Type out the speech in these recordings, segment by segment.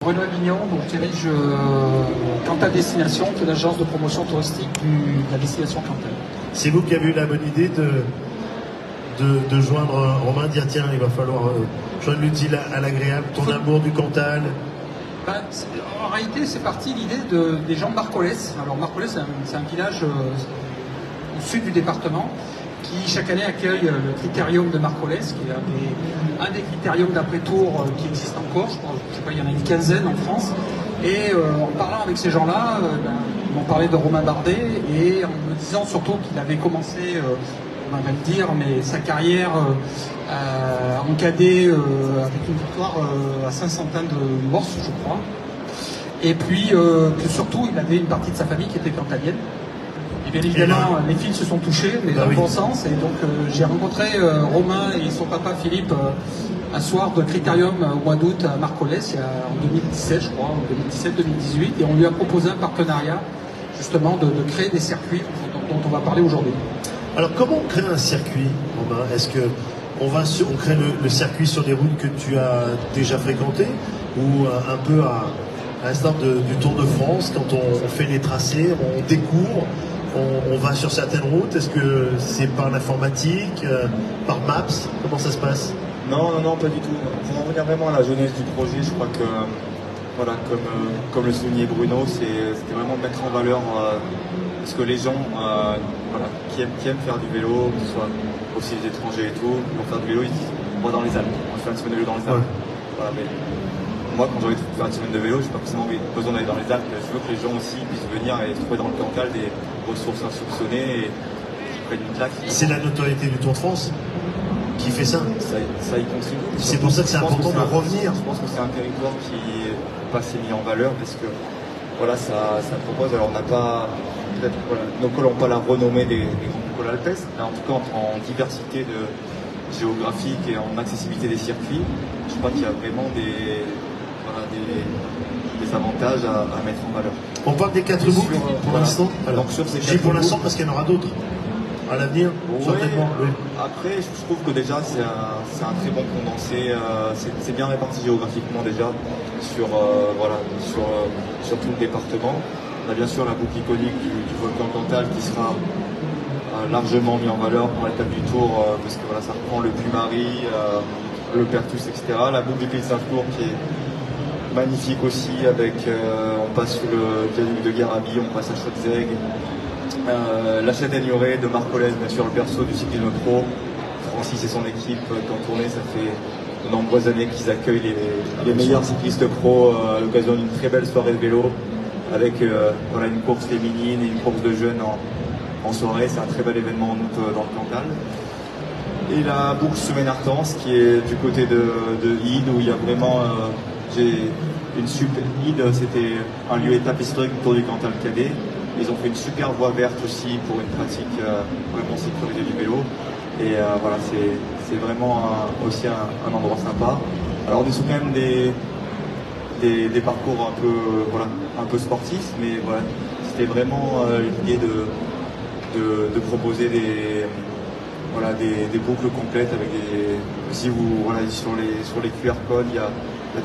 Bruno Avignon, donc je dirige Cantal Destination, qui est l'agence de promotion touristique de la destination Cantal. C'est vous qui avez eu la bonne idée de joindre Romain, dire tiens, il va falloir joindre l'utile à l'agréable, ton amour du Cantal. En réalité, c'est parti l'idée des gens de Marcollès. Alors Marcollès, c'est un village au sud du département qui chaque année accueille le critérium de Marcollès, qui est un des critériums d'après-tour qui existe encore. Je sais pas, il y en a une quinzaine en France. Et en parlant avec ces gens-là, ils m'ont parlé de Romain Bardet et en me disant surtout qu'il avait commencé, on va le dire, mais sa carrière en cadet avec une victoire à Saint-Santin de Morse, je crois. Et puis que surtout, il avait une partie de sa famille qui était cantalienne. Et bien évidemment, les fils se sont touchés, mais dans le bon sens. Et donc, j'ai rencontré Romain et son papa Philippe un soir de Critérium au mois d'août à Marcollès, en 2017, je crois, en 2017-2018. Et on lui a proposé un partenariat, justement, de créer des circuits dont on va parler aujourd'hui. Alors, comment on crée un circuit, Romain? Est-ce que on crée le circuit sur des routes que tu as déjà fréquentées, ou un peu à l'instar du Tour de France, quand on fait les tracés, on découvre, on va sur certaines routes? Est-ce que c'est par l'informatique, par Maps? Comment ça se passe? Non, pas du tout. Pour en revenir vraiment à la jeunesse du projet, je crois que, voilà, comme le soulignait Bruno, c'était vraiment mettre en valeur ce que les gens voilà, qui aiment faire du vélo, que ce soit aussi les étrangers et tout, vont faire du vélo, ils disent on va dans les Alpes, on va faire une semaine de vélo dans les Alpes. Ouais. Voilà, mais moi, quand j'ai envie de faire une semaine de vélo, je n'ai pas forcément besoin d'aller dans les Alpes. Je veux que les gens aussi puissent venir et trouver dans le Cantal des ressources insoupçonnées et qui prennent une claque. C'est la notoriété du Tour de France qui fait ça. Ça y contribue. C'est pour ça que c'est important de revenir. Je pense que c'est un territoire qui n'est pas assez mis en valeur parce que voilà, ça propose. Alors on n'a pas, peut-être, voilà, nos cols n'ont pas la renommée des grands cols alpestres, mais en tout cas en diversité de géographique et en accessibilité des circuits, je crois qu'il y a vraiment des avantages à mettre en valeur. On parle des 4 boucles pour l'instant. Alors sur ces je dis pour l'instant parce qu'il y en aura d'autres à l'avenir, certainement. Oui. Après, je trouve que déjà c'est un très bon condensé. C'est bien réparti géographiquement déjà sur tout le département. On a bien sûr la boucle iconique du volcan Cantal qui sera largement mis en valeur pour l'étape du Tour parce que voilà, ça reprend le Puy-Marie, le Pertus, etc. La boucle du Pays de Saint-Flour qui est magnifique aussi avec on passe sous le viaduc de Garabie, on passe à Schottzeg, la Châtaigneraie de Marcollès, bien sûr le berceau du cyclisme pro. Francis et son équipe qui ont tourné, ça fait de nombreuses années qu'ils accueillent les meilleurs cyclistes pro à l'occasion d'une très belle soirée de vélo avec voilà, une course féminine et une course de jeunes en soirée. C'est un très bel événement en août dans le Cantal. Et la boucle Semaine-Artence qui est du côté de Ide où il y a vraiment j'ai une super Ide, c'était un lieu étape historique autour du Cantal cadet. Ils ont fait une super voie verte aussi pour une pratique vraiment sécurisée du vélo. Et voilà, c'est vraiment aussi un endroit sympa. Alors on est sur quand même des parcours un peu sportifs, mais voilà, c'était vraiment l'idée de proposer des boucles complètes avec si vous voilà sur les QR codes, il y a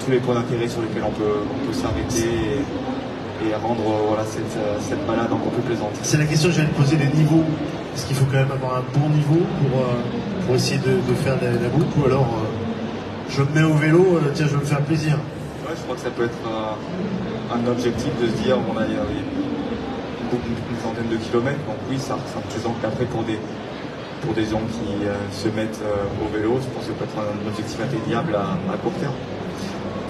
tous les points d'intérêt sur lesquels on peut s'arrêter et rendre voilà, cette balade encore plus plaisante. C'est la question que je vais te poser, les niveaux. Est-ce qu'il faut quand même avoir un bon niveau pour essayer de faire la boucle, ou alors je me mets au vélo, tiens, je veux me faire plaisir? Ouais, je crois que ça peut être un objectif de se dire on a une centaine de kilomètres, donc oui, ça représente qu'après pour des gens qui se mettent au vélo, je pense que ça peut être un objectif atteignable à court terme.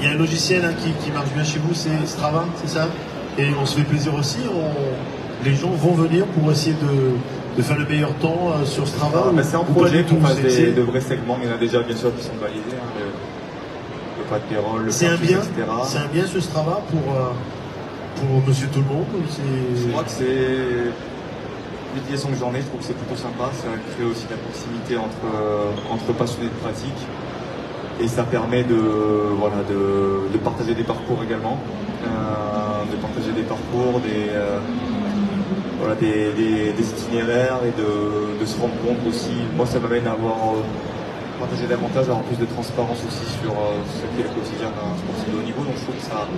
Il y a un logiciel qui marche bien chez vous, c'est Strava, c'est ça? Et on se fait plaisir aussi, les gens vont venir pour essayer de faire le meilleur temps sur Strava? C'est en projet qu'on fasse de vrais segments, il y en a déjà bien sûr qui sont validés, le pas de Pérol, le c'est un bien, etc. C'est un bien ce Strava pour Monsieur Tout-le-Monde? Je crois que c'est l'utilisation que j'en ai, je trouve que c'est plutôt sympa, ça crée aussi de la proximité entre passionnés de pratique. Et ça permet de partager des parcours également, de partager des parcours, des itinéraires et de se rendre compte aussi. Moi, ça m'amène à avoir partager davantage, avoir plus de transparence aussi sur ce qu'est le quotidien d'un sportif de haut niveau. Donc je trouve que ça,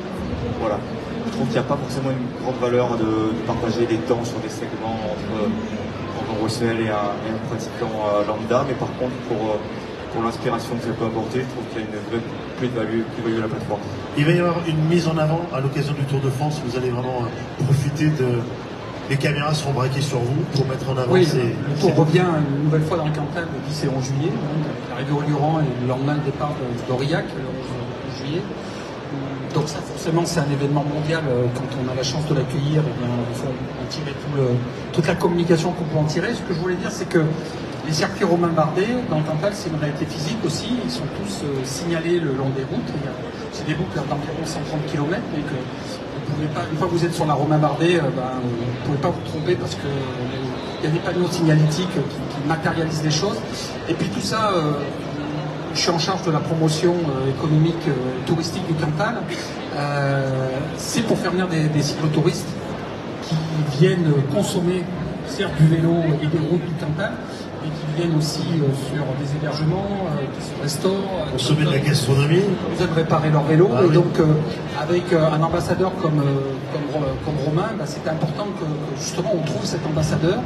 voilà, je trouve qu'il n'y a pas forcément une grande valeur de partager des temps sur des segments entre un professionnel et un pratiquant lambda, mais par contre pour l'inspiration que ça peut apporter, je trouve qu'il y a une vraie plus-value à la plateforme. Il va y avoir une mise en avant à l'occasion du Tour de France. Vous allez vraiment profiter de... Les caméras seront braquées sur vous pour mettre en avant le Tour revient une nouvelle fois dans le Cantal le 10 et 11 juillet, donc l'arrivée au Luran et le lendemain le départ d'Aurillac, le 11 juillet. Donc ça, forcément, c'est un événement mondial. Quand on a la chance de l'accueillir, eh bien, il faut en tirer toute la communication qu'on peut en tirer. Ce que je voulais dire, c'est que les circuits Romain Bardet, dans le Cantal, c'est une réalité physique aussi. Ils sont tous signalés le long des routes. C'est des boucles d'environ 130 km. Donc, vous pouvez pas, une fois que vous êtes sur la Romain Bardet, vous ne pouvez pas vous tromper parce qu'il y a des panneaux signalétiques qui matérialisent les choses. Et puis tout ça, je suis en charge de la promotion économique touristique du Cantal. C'est pour faire venir des cyclotouristes qui viennent consommer certes du vélo et des routes du Cantal, mais qui viennent aussi sur des hébergements, qui se restaurent. Consommer de la gastronomie. Ils aiment réparer leur vélo. Ah, et oui. donc, avec un ambassadeur comme Romain, c'était important que justement on trouve cet ambassadeur,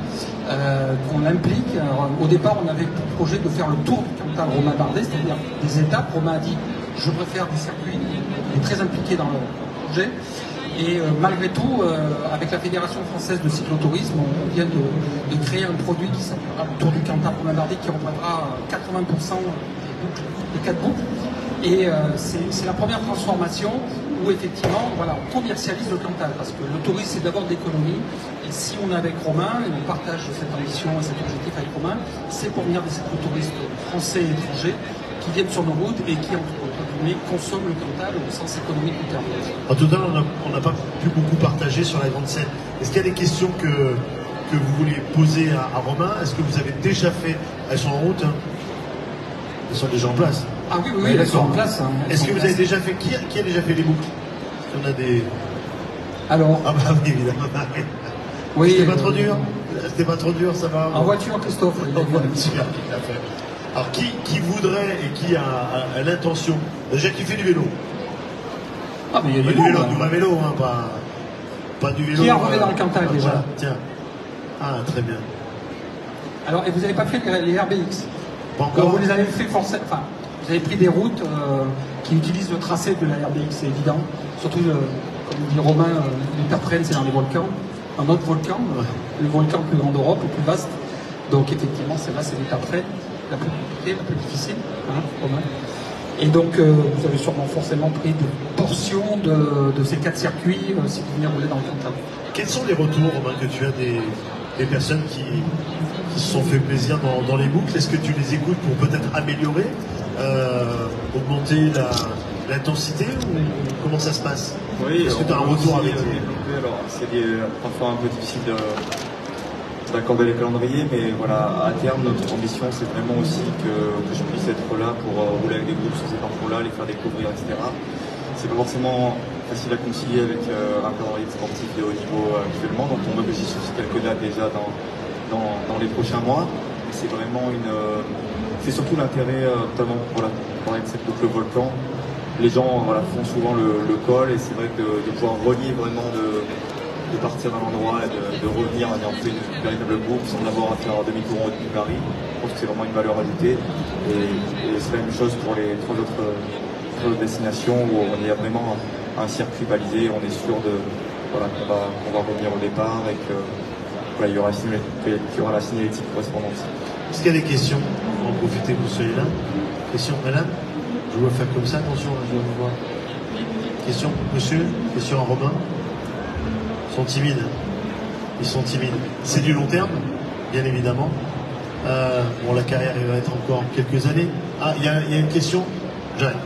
qu'on l'implique. Alors, au départ, on avait pour projet de faire le tour du Cantal Romain Bardet, c'est-à-dire des étapes. Romain a dit je préfère des circuits. Il est très impliqué dans le projet. Et malgré tout, avec la Fédération française de cyclotourisme, on vient de créer un produit qui s'appellera le Tour du Cantal Romain Bardet, qui reprendra 80% des 4 boucles. Et c'est la première transformation où effectivement, voilà, on commercialise le Cantal, parce que le tourisme c'est d'abord d'économie. Et si on est avec Romain, et on partage cette ambition et cet objectif avec Romain, c'est pour venir des cyclotouristes français et étrangers qui viennent sur nos routes et qui consomment le Cantal au sens économique du terme. En tout cas, on n'a pas pu beaucoup partager sur la grande scène. Est-ce qu'il y a des questions que vous voulez poser à Romain? Est-ce que vous avez déjà fait? Elles sont en route, hein? Elles sont déjà en place. Ah oui, elles sont en place. Hein. Est-ce que vous avez déjà fait... Qui a déjà fait les boucles? On a des... Alors... Ah bah oui, évidemment. Oui, C'était pas trop dur? C'était pas trop dur, ça va? En voiture, Christophe. Super, tout à fait. Alors, qui voudrait et qui a l'intention? Déjà, qui fait du vélo? Ah, mais il y a du du vélo, monde, du vrai vélo, hein, pas du vélo. Qui a revé dans le Cantal, déjà? Voilà, tiens. Ah, très bien. Alors, et vous n'avez pas fait les RBX? Pas encore. Vous les avez fait forcément. Enfin, vous avez pris des routes qui utilisent le tracé de la RBX, c'est évident. Surtout, comme dit Romain, l'Interprenne, c'est dans les volcans. Un autre volcan, le volcan le plus grand d'Europe, le plus vaste. Donc, effectivement, c'est l'Interprenne, la plus compliquée, la plus difficile, hein, Romain. Et donc, vous avez sûrement forcément pris des portions de ces 4 circuits si vous venez rouler dans le Cantal. Quels sont les retours, Romain, que tu as des personnes qui se sont fait plaisir dans les boucles? Est-ce que tu les écoutes pour peut-être améliorer, augmenter l'intensité, ou comment ça se passe? Oui, est-ce que tu as un retour avec alors, c'est parfois un peu difficile d'accorder les calendriers, mais voilà, à terme, notre ambition, c'est vraiment aussi que je puisse être là pour rouler avec des groupes sur ces parcours-là, les faire découvrir, etc. C'est pas forcément facile à concilier avec un calendrier sportif de haut niveau actuellement, donc on réfléchit sur quelques dates déjà dans les prochains mois. C'est vraiment c'est surtout l'intérêt, notamment pour parler de cette boucle volcan. Les gens font souvent le col, et c'est vrai que de pouvoir relier vraiment de partir d'un endroit et de revenir en ayant fait une véritable boucle sans avoir à faire demi-tour au-dessus de Paris. Je pense que c'est vraiment une valeur ajoutée. Et c'est la même chose pour les 3 autres destinations où on y a vraiment un circuit balisé. On est sûr qu'on va revenir au départ et qu'il y aura la signalétique correspondante. Est-ce qu'il y a des questions? On va en profiter pour celui-là. Question, madame? Je dois faire comme ça, attention, je dois vous voir. Question, monsieur? Question à Romain? Ils sont timides. Ils sont timides. C'est du long terme, bien évidemment. Bon, la carrière, elle va être encore quelques années. Ah, il y a une question? J'arrive.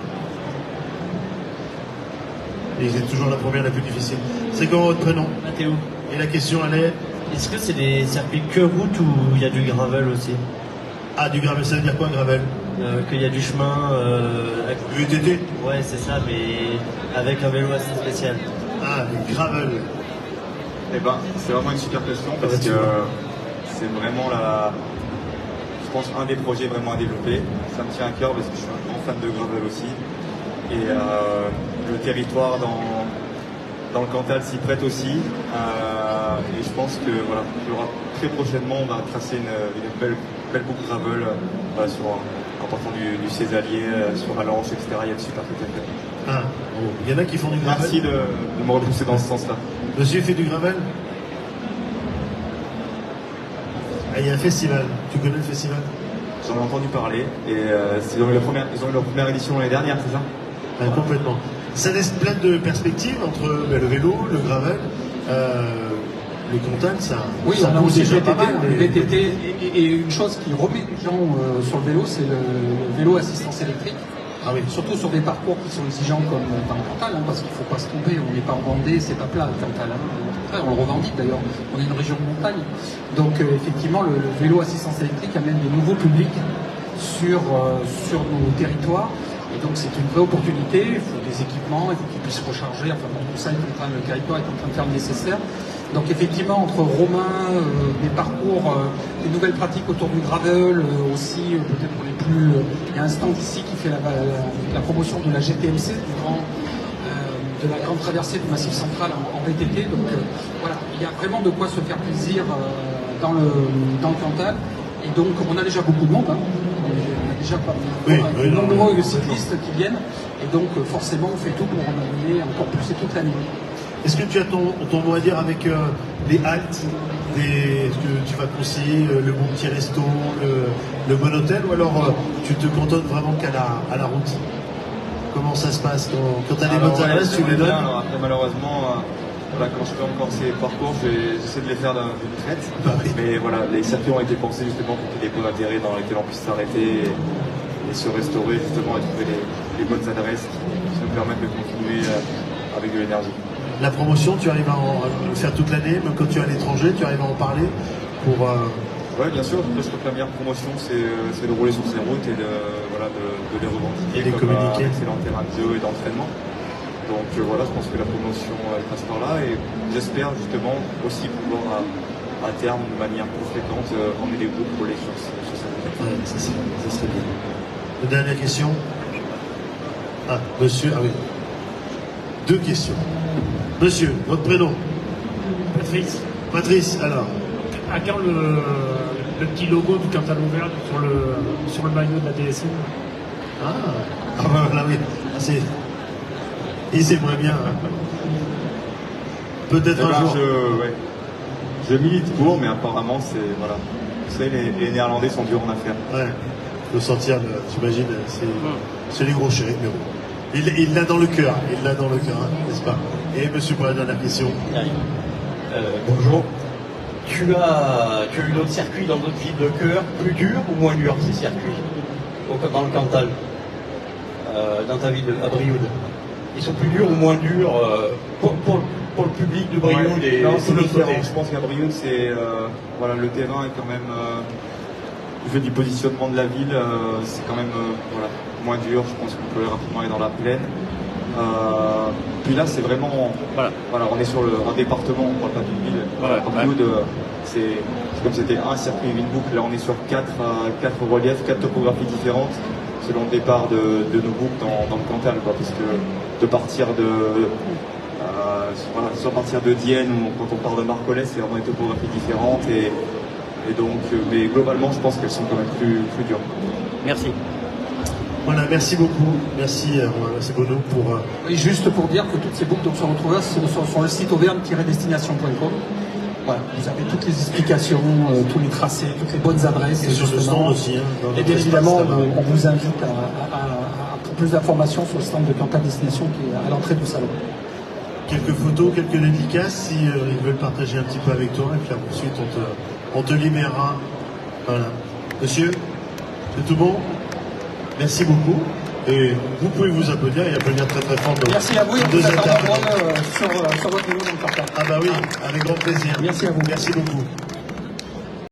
Et c'est toujours la première, la plus difficile. C'est comment votre prénom? Mathéo. Et la question, elle est? Est-ce que c'est des circuits que route ou il y a du gravel aussi? Ah, du gravel, ça veut dire quoi, gravel? Qu'il y a du chemin. Du VTT? Ouais, c'est ça, mais avec un vélo assez spécial. Ah, du gravel. Eh ben, c'est vraiment une super question parce que c'est vraiment je pense, un des projets vraiment à développer. Ça me tient à cœur parce que je suis un grand fan de gravel aussi. Et le territoire dans le Cantal s'y prête aussi. Et je pense que voilà, il y aura très prochainement, on va tracer une belle boucle gravel en partant du Césalier, sur Alange, etc. Il y a de super trucs à faire. Ah, bon. Il y en a qui font du gravel. Merci de me repousser dans ce sens-là. Monsieur fait du gravel. Ah, il y a un festival. Tu connais le festival? J'en ai entendu parler. Et ils ont eu leur première édition l'année dernière, c'est ça? Complètement. Ça laisse plein de perspectives entre le vélo, le gravel, le Cantal, ça. Oui, ça on a bouge aussi le déjà VTT. pas mal, Le mais- VTT et une chose qui remet les gens sur le vélo, c'est le vélo assistance électrique. Ah oui. Surtout sur des parcours qui sont exigeants comme dans le Cantal, hein, parce qu'il ne faut pas se tromper, on n'est pas en Vendée, c'est pas plat le Cantal. Hein. On le revendique d'ailleurs, on est une région de montagne. Donc effectivement, le vélo assistance électrique amène de nouveaux publics sur nos territoires. Et donc c'est une vraie opportunité, il faut des équipements, il faut qu'ils puissent recharger, enfin bon, tout ça, le territoire est en train de faire le nécessaire. Donc effectivement, entre Romain, des parcours, des nouvelles pratiques autour du gravel, aussi peut-être pour les plus... il y a un stand ici qui fait la promotion de la GTMC, de la grande traversée du Massif Central en VTT. Donc voilà, il y a vraiment de quoi se faire plaisir dans le Cantal. Et donc on a déjà beaucoup de monde, hein. On a déjà pas nombreux cyclistes qui viennent. Et donc forcément on fait tout pour en amener encore plus et toute l'année. Est-ce que tu as ton mot à dire avec les haltes, est-ce que tu vas conseiller le bon petit resto, le bon hôtel, ou alors tu te cantonnes vraiment qu'à la route? Comment ça se passe quand tu as des bonnes adresses, tu les donnes? Alors après, malheureusement, voilà, quand je fais encore ces parcours, j'essaie de les faire d'une traite. Bah oui. Mais voilà, les circuits ont été pensés justement pour qu'il y ait des points d'intérêt dans lesquels on puisse s'arrêter et se restaurer justement et trouver les bonnes adresses qui nous permettent de continuer avec de l'énergie. La promotion, tu arrives à le faire toute l'année, même quand tu es à l'étranger, tu arrives à en parler pour... Oui, bien sûr. Je trouve que la meilleure promotion, c'est de rouler sur ces routes et de les revendiquer Et de comme communiquer. un excellent terrain de jeu et d'entraînement. Donc voilà, je pense que la promotion elle passe par là et j'espère justement aussi pouvoir à terme, de manière plus fréquente, emmener des groupes rouler sur cette route. Ouais, ça serait bien. Une dernière question. Ah, monsieur, ah oui. Deux questions. Monsieur, votre prénom? Patrice, Patrice, alors. à quand le petit logo du Cantal ouvert sur le maillot de la DSI? Ah, voilà, oui. Ah, ils aimeraient bien. Hein. Peut-être Eh ben, un jour. je milite pour, mais apparemment, c'est voilà. Vous savez, les Néerlandais sont durs en affaires. Ouais. Le sentir, j'imagine, c'est les gros chéris, mais bon. Il l'a dans le cœur, hein, n'est-ce pas? Et monsieur, pour la dernière question. Bonjour. Tu as eu d'autres circuits dans d'autres villes de cœur, plus durs ou moins durs ces circuits dans le Cantal, dans ta ville à Brioude? Ils sont plus durs ou moins durs pour le public de Brioude et Non, c'est de l'autre différent. côté? Je pense qu'à Brioude, voilà, le terrain est quand même du fait du positionnement de la ville, c'est quand même voilà, moins dur. Je pense qu'on peut rapidement aller dans la plaine. Puis là, c'est vraiment, voilà, on est sur un département, on ne parle pas d'une ville. Voilà, Brioude, c'est comme c'était un circuit et une boucle. Là, on est sur quatre reliefs, 4 topographies différentes selon le départ de nos boucles dans le Cantal, quoi, parce que de partir soit partir de Dienne ou quand on part de Marcolet, c'est vraiment des topographies différentes et donc, mais globalement, je pense qu'elles sont quand même plus dures. Merci. Voilà, merci beaucoup. Merci, c'est Bono pour... Et juste pour dire que toutes ces boucles donc, sont retrouvées sur le site auvergne-destination.com. Voilà, vous avez toutes les explications, tous les tracés, toutes les bonnes adresses. Et sur le justement. stand aussi. Hein, dans Et notre bien espace, évidemment, là-bas. on vous invite pour plus d'informations sur le stand de Cantal Destination qui est à l'entrée du salon. Quelques photos, quelques dédicaces si ils veulent partager un petit peu avec toi. Et puis ensuite, on te libérera. Voilà. Monsieur, c'est tout bon? Merci beaucoup. Et vous pouvez vous applaudir et applaudir très très fort. Merci à vous et on vous attend sur votre vélo dans le Cantal. Ah bah oui, avec grand plaisir. Merci à vous. Merci beaucoup.